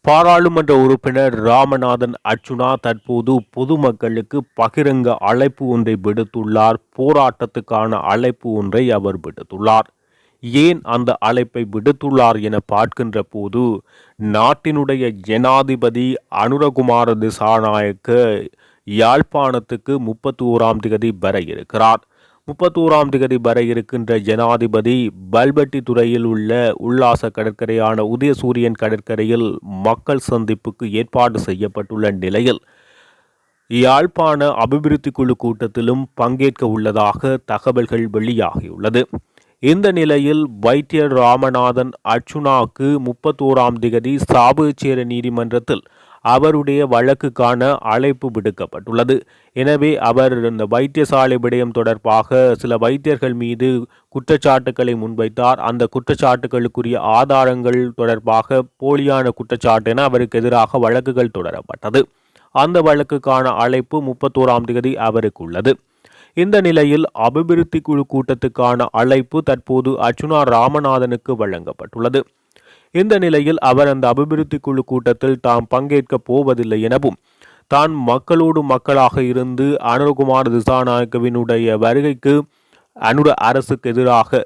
பாராளுமன்ற உறுப்பினர் ராமநாதன் அர்ச்சுனா தற்போது பொதுமக்களுக்கு பகிரங்க அழைப்பு ஒன்றை விடுத்துள்ளார். போராட்டத்துக்கான அழைப்பு ஒன்றை அவர் விடுத்துள்ளார். ஏன் அந்த அழைப்பை விடுத்துள்ளார் என பார்க்கின்ற போது, நாட்டினுடைய ஜனாதிபதி அனுரகுமார திசாநாயக்க யாழ்ப்பாணத்துக்கு 31ஆம் தேதி வர இருக்கிறார். 31ஆம் தேதி வர இருக்கின்ற ஜனாதிபதி பல்பட்டி துறையில் உள்ள உல்லாச கடற்கரையான உதயசூரியன் கடற்கரையில் மக்கள் சந்திப்புக்கு ஏற்பாடு செய்யப்பட்டுள்ள நிலையில் யாழ்ப்பாண அபிவிருத்தி குழு கூட்டத்திலும் பங்கேற்க உள்ளதாக தகவல்கள் வெளியாகியுள்ளது. இந்த நிலையில் வைத்தியர் ராமநாதன் அர்ச்சுனாவுக்கு 31ஆம் தேதி சாவகச்சேரி நீதிமன்றத்தில் அவருடைய வழக்குக்கான அழைப்பு விடுக்கப்பட்டுள்ளது. எனவே அவர் இந்த வைத்தியசாலை விடயம் தொடர்பாக சில வைத்தியர்கள் மீது குற்றச்சாட்டுக்களை முன்வைத்தார். அந்த குற்றச்சாட்டுகளுக்குரிய ஆதாரங்கள் தொடர்பாக போலியான குற்றச்சாட்டு என அவருக்கு எதிராக வழக்குகள் தொடரப்பட்டது. அந்த வழக்குக்கான அழைப்பு 31ஆம் தேதி அவருக்கு உள்ளது. இந்த நிலையில் அபிவிருத்தி குழு கூட்டத்துக்கான அழைப்பு தற்போது அர்ச்சுனா ராமநாதனுக்கு வழங்கப்பட்டுள்ளது. இந்த நிலையில் அவர் அந்த அபிவிருத்தி குழு கூட்டத்தில் தாம் பங்கேற்கப் போவதில்லை எனவும், தான் மக்களோடு மக்களாக இருந்து அனுரகுமார திசாநாயக்கவினுடைய வருகைக்கு அனுர அரசுக்கு எதிராக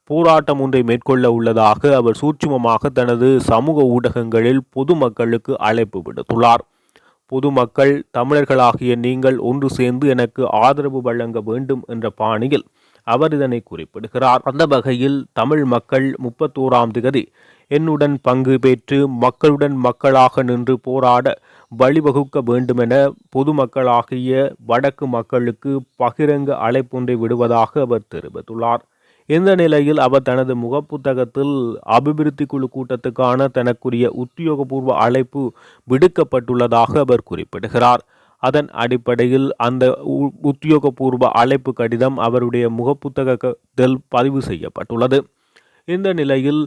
போராட்டம் ஒன்றை மேற்கொள்ள உள்ளதாக அவர் சூட்சுமமாக தனது சமூக ஊடகங்களில் பொதுமக்களுக்கு அழைப்பு விடுத்துள்ளார். பொதுமக்கள் தமிழர்களாகிய நீங்கள் ஒன்று சேர்ந்து எனக்கு ஆதரவு வழங்க வேண்டும் என்ற பாணியில் அவர் இதனை குறிப்பிடுகிறார். அந்த வகையில் தமிழ் மக்கள் 31ஆம் தேதி என்னுடன் பங்கு பெற்று மக்களுடன் மக்களாக நின்று போராட வழிவகுக்க வேண்டுமென பொதுமக்களாகிய வடக்கு மக்களுக்கு பகிரங்க அழைப்பொன்றை விடுவதாக அவர் தெரிவித்துள்ளார். இந்த நிலையில் அவர் தனது முகப்புத்தகத்தில் அபிவிருத்தி குழு கூட்டத்துக்கான தனக்குரிய உத்தியோகபூர்வ அழைப்பு விடுக்கப்பட்டுள்ளதாக அவர் குறிப்பிடுகிறார். அதன் அடிப்படையில் அந்த உத்தியோகபூர்வ அழைப்பு கடிதம் அவருடைய முகப்புத்தகத்தில் பதிவு செய்யப்பட்டுள்ளது. இந்த நிலையில்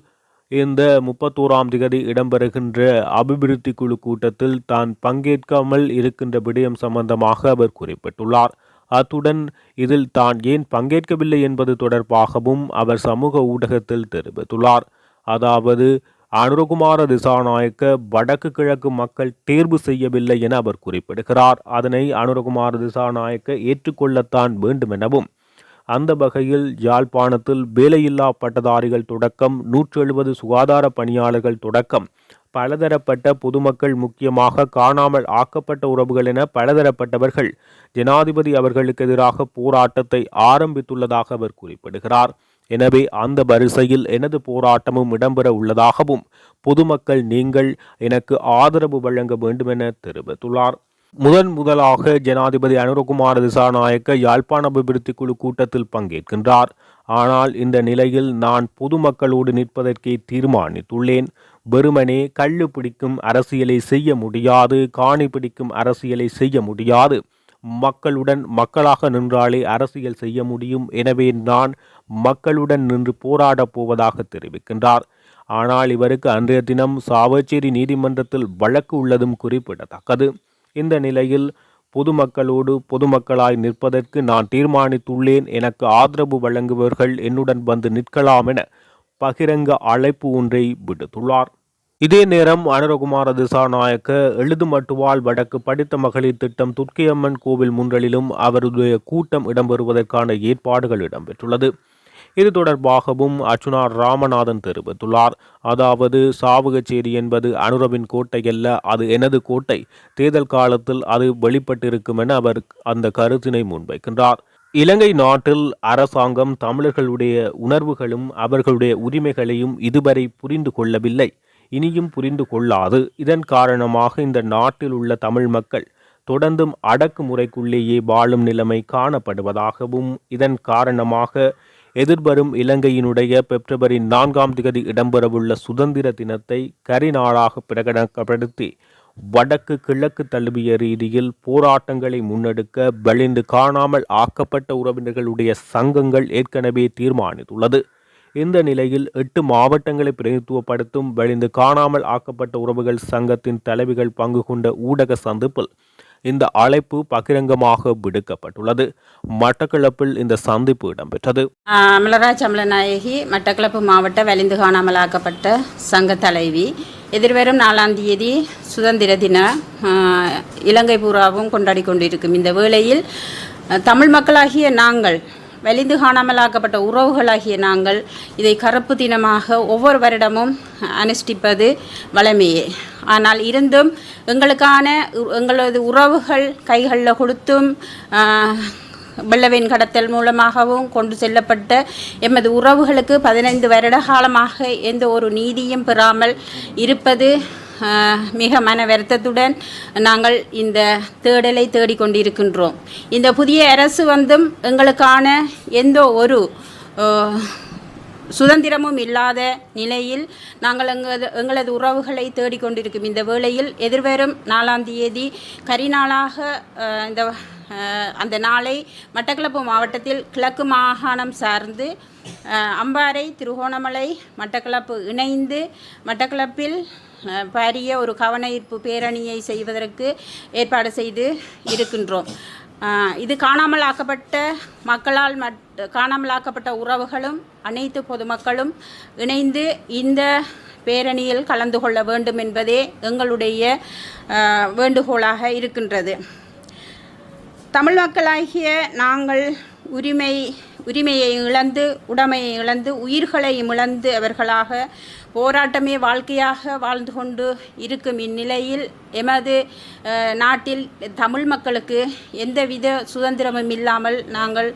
இந்த 31ஆம் தேதி இடம்பெறுகின்ற அபிவிருத்தி குழு கூட்டத்தில் தான் பங்கேற்காமல் இருக்கின்ற விடயம் சம்பந்தமாக அவர் குறிப்பிட்டுள்ளார். அத்துடன் இதில் தான் ஏன் பங்கேற்கவில்லை என்பது தொடர்பாகவும் அவர் சமூக ஊடகத்தில் தெரிவித்துள்ளார். அதாவது அனுரகுமார திசாநாயக்க வடக்கு கிழக்கு மக்கள் தேர்வு செய்யவில்லை என அவர் குறிப்பிடுகிறார். அதனை அனுரகுமார திசாநாயக்க ஏற்றுக்கொள்ளத்தான் வேண்டும் எனவும், அந்த வகையில் யாழ்ப்பாணத்தில் வேலையில்லா பட்டதாரிகள் தொடக்கம் 170 சுகாதார பணியாளர்கள் தொடக்கம் பலதரப்பட்ட பொதுமக்கள், முக்கியமாக காணாமல் ஆக்கப்பட்ட உறவுகள் என பலதரப்பட்டவர்கள் ஜனாதிபதி அவர்களுக்கு எதிராக போராட்டத்தை ஆரம்பித்துள்ளதாக அவர் குறிப்பிடுகிறார். எனவே அந்த வரிசையில் எனது போராட்டமும் இடம்பெற உள்ளதாகவும், பொதுமக்கள் நீங்கள் எனக்கு ஆதரவு வழங்க வேண்டும் என தெரிவித்துள்ளார். முதலாக ஜனாதிபதி அனுரகுமார திசாநாயக்க யாழ்ப்பாண அபிவிருத்தி குழு கூட்டத்தில் பங்கேற்கின்றார். ஆனால் இந்த நிலையில் நான் பொதுமக்களோடு நிற்பதற்கே தீர்மானித்துள்ளேன். வெறுமனே கள்ளு பிடிக்கும் அரசியலை செய்ய முடியாது, காணி பிடிக்கும் அரசியலை செய்ய முடியாது. மக்களுடன் மக்களாக நின்றாலே அரசியல் செய்ய முடியும். எனவே நான் மக்களுடன் நின்று போராடப் போவதாக தெரிவிக்கின்றார். ஆனால் இவருக்கு அன்றைய தினம் சாவகச்சேரி நீதிமன்றத்தில் வழக்கு உள்ளதும் குறிப்பிடத்தக்கது. இந்த நிலையில் பொதுமக்களோடு பொதுமக்களாய் நிற்பதற்கு நான் தீர்மானித்துள்ளேன். எனக்கு ஆதரவு வழங்குபவர்கள் என்னுடன் வந்து நிற்கலாம் என பகிரங்க அழைப்பு ஒன்றை விடுத்துள்ளார். இதே நேரம் அனுரகுமார திசாநாயக்க எழுதுமட்டுவாள் வடக்கு படித்த மகளிர் திட்டம் துர்க்கையம்மன் கோவில் முன்றலிலும் அவருடைய கூட்டம் இடம்பெறுவதற்கான ஏற்பாடுகள் இடம்பெற்றுள்ளது. இது தொடர்பாகவும் அர்ச்சுனா ராமநாதன் தெரிவித்துள்ளார். அதாவது சாவகச்சேரி என்பது அனுரவின் கோட்டை அல்ல, அது எனது கோட்டை. தேர்தல் காலத்தில் அது வெளிப்பட்டிருக்கும் என அவர் அந்த கருத்தினை முன்வைக்கின்றார். இலங்கை நாட்டில் அரசாங்கம் தமிழர்களுடைய உணர்வுகளும் அவர்களுடைய உரிமைகளையும் இதுவரை புரிந்து கொள்ளவில்லை, இனியும் புரிந்து கொள்ளாது. இதன் காரணமாக இந்த நாட்டில் உள்ள தமிழ் மக்கள் தொடர்ந்தும் அடக்குமுறைக்குள்ளேயே வாழும் நிலைமை காணப்படுவதாகவும், இதன் காரணமாக எதிர்வரும் இலங்கையினுடைய பிப்ரவரி 4ஆம் தேதி இடம்பெறவுள்ள சுதந்திர தினத்தை கரிநாளாக பிரகடனப்படுத்தி வடக்கு கிழக்கு தழுவிய ரீதியில் போராட்டங்களை முன்னெடுக்க வலிந்து காணாமல் ஆக்கப்பட்ட உறவினர்களுடைய சங்கங்கள் ஏற்கனவே தீர்மானித்துள்ளது. இந்த நிலையில் 8 மாவட்டங்களை பிரதித்துவப்படுத்தும் வலிந்து காணாமல் ஆக்கப்பட்ட உறவுகள் சங்கத்தின் தலைவிகள் பங்கு கொண்ட ஊடக சந்திப்பில் இந்த அழைப்பு பகிரங்கமாக விடுக்கப்பட்டுள்ளது. மட்டக்களப்பில் இந்த சந்திப்பு இடம்பெற்றது. அமலராஜ் அமலநாயகி, மட்டக்களப்பு மாவட்ட வலிந்து காணாமலாக்கப்பட்ட சங்க தலைவி. எதிர்வரும் 4ஆம் தேதி சுதந்திர தின இலங்கை பூராவும் கொண்டாடி கொண்டிருக்கும் இந்த வேளையில் தமிழ் மக்களாகிய நாங்கள் வலிந்து காணாமலாக்கப்பட்ட உறவுகளாகிய நாங்கள் இதை கருப்பு தினமாக ஒவ்வொரு வருடமும் அனுஷ்டிப்பது வழமையே. ஆனால் இருந்தும் எங்களது உறவுகள் கைகளில் கொடுத்தும் வெள்ளவேன் கடத்தல் மூலமாகவும் கொண்டு செல்லப்பட்ட எமது உறவுகளுக்கு 15 வருட காலமாக எந்த ஒரு நீதியும் பெறாமல் இருப்பது மிக மன வருத்தத்துடன் நாங்கள் இந்த தேடலை தேடிக்கொண்டிருக்கின்றோம். இந்த புதிய அரசு வந்தும் எங்களுக்கான எந்த ஒரு சுதந்திரமும் இல்லாத நிலையில் நாங்கள் எங்களது உறவுகளை தேடிக்கொண்டிருக்கும் இந்த வேளையில் எதிர்வரும் 4ஆம் தேதி கரிநாளாக அந்த நாளை மட்டக்களப்பு மாவட்டத்தில் கிழக்கு மாகாணம் சார்ந்து அம்பாறை, திருகோணமலை, மட்டக்களப்பு இணைந்து மட்டக்களப்பில் பாரிய ஒரு கவனஈர்ப்பு பேரணியை செய்வதற்கு ஏற்பாடு செய்து இருக்கின்றோம். இது காணாமலாக்கப்பட்ட மக்களால் காணாமலாக்கப்பட்ட உறவுகளும் அனைத்து பொதுமக்களும் இணைந்து இந்த பேரணியில் கலந்து கொள்ள வேண்டும் என்பதே எங்களுடைய வேண்டுகோளாக இருக்கின்றது. தமிழ் மக்களாகிய நாங்கள் உரிமையை இழந்து, உடைமையை இழந்து, உயிர்களையும் இழந்து அவர்களாக போராட்டமே வாழ்க்கையாக வாழ்ந்து கொண்டு இருக்கும் இந்நிலையில் எமது நாட்டில் தமிழ் மக்களுக்கு எந்தவித சுதந்திரமும் இல்லாமல் நாங்கள்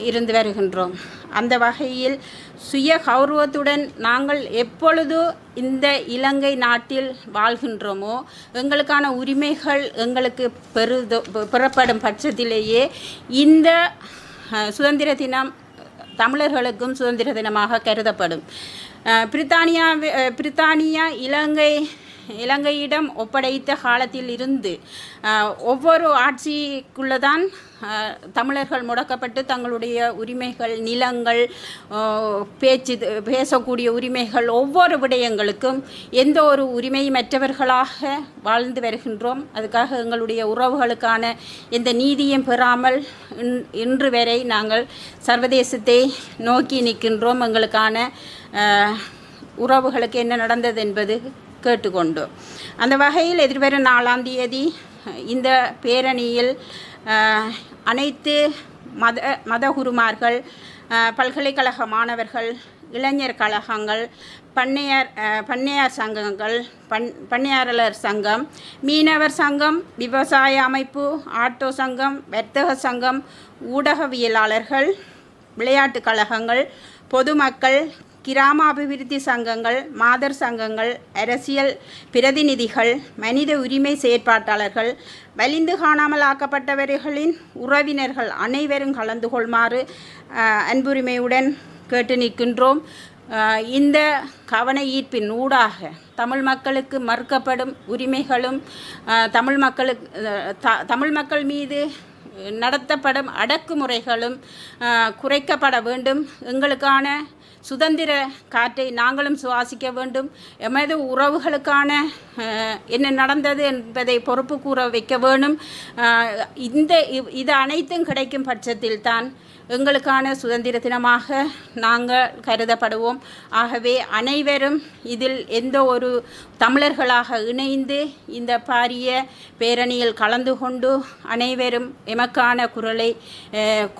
இருந்து வருகின்றோம். அந்த வகையில் சுய கௌரவத்துடன் நாங்கள் எப்பொழுது இந்த இலங்கை நாட்டில் வாழ்கின்றோமோ எங்களுக்கான உரிமைகள் எங்களுக்கு பெறப்படும் பட்சத்திலேயே இந்த சுதந்திர தினம் தமிழர்களுக்கும் சுதந்திர தினமாக கருதப்படும். பிரித்தானியா இலங்கையிடம் ஒப்படைத்த காலத்தில் இருந்து ஒவ்வொரு ஆட்சிக்குள்ளதான் தமிழர்கள் முடக்கப்பட்டு தங்களுடைய உரிமைகள், நிலங்கள், பேசக்கூடிய உரிமைகள், ஒவ்வொரு விடயங்களுக்கும் எந்த ஒரு உரிமையற்றவர்களாக வாழ்ந்து வருகின்றோம். அதுக்காக எங்களுடைய உறவுகளுக்கான எந்த நீதியும் பெறாமல் இன்று வரை நாங்கள் சர்வதேசத்தை நோக்கி நிற்கின்றோம். எங்களுக்கான உறவுகளுக்கு என்ன நடந்தது என்பது கேட்டுக்கொண்டோம். அந்த வகையில் எதிர்வரும் 4ஆம் தேதி இந்த பேரணியில் அனைத்து மதகுருமார்கள், பல்கலைக்கழக மாணவர்கள், இளைஞர் கழகங்கள், பண்ணையார் சங்கங்கள், பண்ணையாளர் சங்கம், மீனவர் சங்கம், விவசாய அமைப்பு, ஆட்டோ சங்கம், வர்த்தக சங்கம், ஊடகவியலாளர்கள், விளையாட்டு கழகங்கள், பொதுமக்கள், கிராம அபிவிருத்தி சங்கங்கள், மாதர் சங்கங்கள், அரசியல் பிரதிநிதிகள், மனித உரிமை செயற்பாட்டாளர்கள், வலிந்து காணாமல் ஆக்கப்பட்டவர்களின் உறவினர்கள் அனைவரும் கலந்து கொள்ளுமாறு அன்புரிமையுடன் கேட்டு நிற்கின்றோம். இந்த கவன ஈர்ப்பின் ஊடாக தமிழ் மக்களுக்கு மறுக்கப்படும் உரிமைகளும் தமிழ் மக்கள் மீது நடத்தப்படும் அடக்குமுறைகளும் குறைக்கப்பட வேண்டும். எங்களுக்கான சுதந்திர காற்றை நாங்களும் சுவாசிக்க வேண்டும். எமது உறவுகளுக்கான என்ன நடந்தது என்பதை பொறுப்பு கூற வைக்க வேண்டும். இது அனைத்தும் கிடைக்கும் பட்சத்தில் தான் எங்களுக்கான சுதந்திர தினமாக நாங்கள் கருதப்படுவோம். ஆகவே அனைவரும் இதில் எந்த ஒரு தமிழர்களாக இணைந்து இந்த பாரிய பேரணியில் கலந்து கொண்டு அனைவரும் எமக்கான குரலை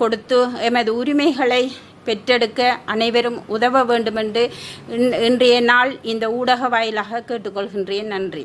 கொடுத்து எமது உரிமைகளை பெற்றெடுக்க அனைவரும் உதவ வேண்டுமென்று இன்றைய நாள் இந்த ஊடக வாயிலாக கேட்டுக்கொள்கின்றேன். நன்றி.